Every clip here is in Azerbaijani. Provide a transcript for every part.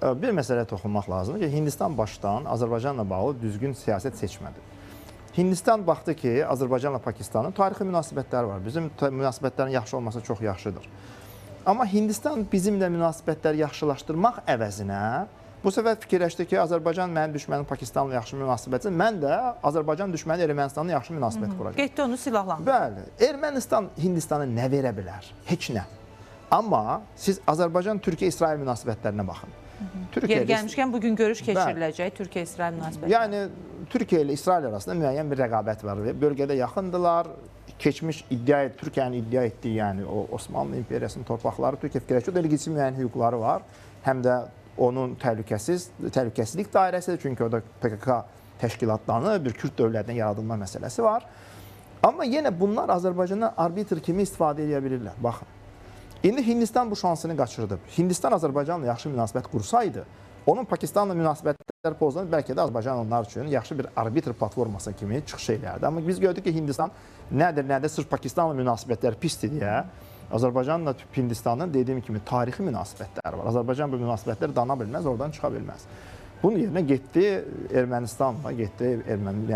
Bir məsələyə toxunmaq lazımdır ki, Hindistan başdan Azərbaycanla bağlı düzgün siyasət seçmədi. Hindistan baxdı ki, Azərbaycanla Pakistanın tarixi münasibətləri var. Bizim münasibətlərin yaxşı olması çox yaxşıdır. Amma Hindistan bizimlə münasibətləri yaxşılaşdırmaq əvəzinə bu səfər fikirləşdi ki, Azərbaycan mənim düşmənim Pakistanla yaxşı münasibətdir. Mən də Azərbaycan düşməni Ermənistanla yaxşı münasibət quracaq. Getdi onu silahlandırdı. Bəli. Ermənistan Hindistana nə verə bilər? Heç nə. Amma siz Azərbaycan-Türkiyə-İsrail münasibətlərinə baxın. Yeri gəlmişkən bugün görüş keçiriləcək Türkiyə-İsrail münasibətləri. Yəni Türkiyə ilə İsrail arasında müəyyən bir rəqabət var. Bölgədə yaxındılar. Keçmiş Türkiyənin iddia etdiyi, yəni o Osmanlı İmperiyasının torpaqları Türkiyə fikirləşir. O da legitim müəyyən hüquqları var. Həm də onun təhlükəsizlik dairəsidir. Çünki orada PKK təşkilatlarının bir Kürd dövlətinin yaradılma məsələsi var. Amma yenə bunlar Azərbaycandan arbitr kimi istifadə edə bilirlər. Baxın. İndi Hindistan bu şansını qaçırdı. Hindistan Azərbaycanla yaxşı münasibət qursaydı, onun Pakistanla münasibətlər pozulanda bəlkə də Azərbaycan onlar üçün yaxşı bir arbitr platforması kimi çıxış elərdi. Amma biz gördük ki, Hindistan nədir, sırf Pakistanla münasibətlər pisdir deyə Azərbaycanla Hindistanın dediyim kimi tarixi münasibətləri var. Azərbaycan bu münasibətləri dana bilməz, oradan çıxa bilməz. Bunun yerinə getdi Ermənistanla,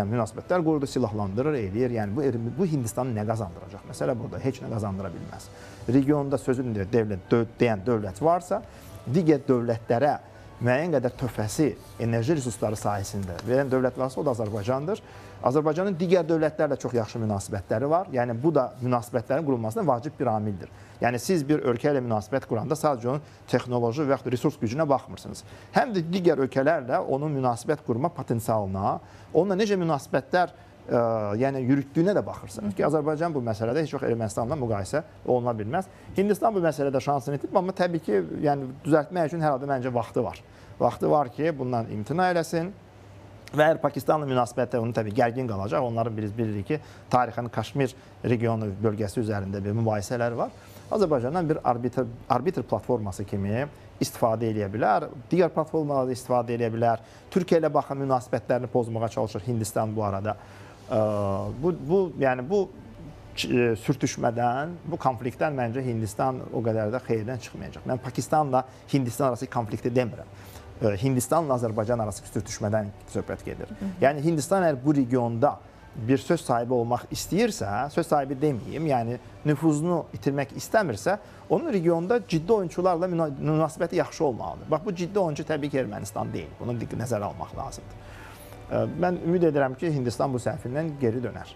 münasibətlər qurdu, silahlandırır, eləyir. Yəni bu Hindistanı nə qazandıracaq? Məsələ burada heç nə qazandıra bilməz. Regionda sözünü deyən dövlət varsa, digər dövlətlərə müəyyən qədər töhfəsi, enerji resursları sayəsində verən dövlət varsa, o da Azərbaycandır. Azərbaycanın digər dövlətlərlə çox yaxşı münasibətləri var. Yəni bu da münasibətlərin qurulmasına vacib bir amildir. Yəni siz bir ölkə ilə münasibət quranda sadəcə onun texnoloji və yaxud resurs gücünə baxmırsınız. Həm də digər ölkələrlə onun münasibət qurma potensialına, onunla necə münasibətlər yürütdüyünə də baxırsınız ki, Azərbaycan bu məsələdə heç vaxt Ermənistanla müqayisə oluna bilməz. Hindistan bu məsələdə şansını itirib, amma təbii ki, düzəltmək üçün hər halda məncə vaxtı var. Vaxtı var ki, bundan imtina eləsin. Və əgər Pakistanla münasibətdə onun təbii gərgin qalacaq. Onların bilirik ki, tarixin Kaşmir regionu bölgəsi üzərində bir mübahisələr var. Azərbaycandan bir arbitr platforması kimi istifadə edə bilər. Digər platformalarda istifadə edə bilər. Türkiyə ilə baxın münasibətlərini pozmağa çalışır Hindistan bu arada. Bu sürtüşmədən, bu konfliktdən məncə Hindistan o qədər də xeyirdən çıxmayacaq. Mən Pakistanla Hindistan arası konflikti demirəm. Hindistanla Azərbaycan arası sürtüşmədən söhbət gedir. Yəni Hindistan əgər bu regionda bir söz sahibi olmaq istəyirsə, söz sahibi deməyim, yəni nüfuzunu itirmək istəmirsə, onun regionda ciddi oyunçularla münasibəti yaxşı olmalıdır. Bax, bu ciddi oyuncu təbii ki, Ermənistan deyil. Bunu nəzərə almaq lazımdır. Mən ümid edirəm ki, Hindistan bu səhvindən geri dönər.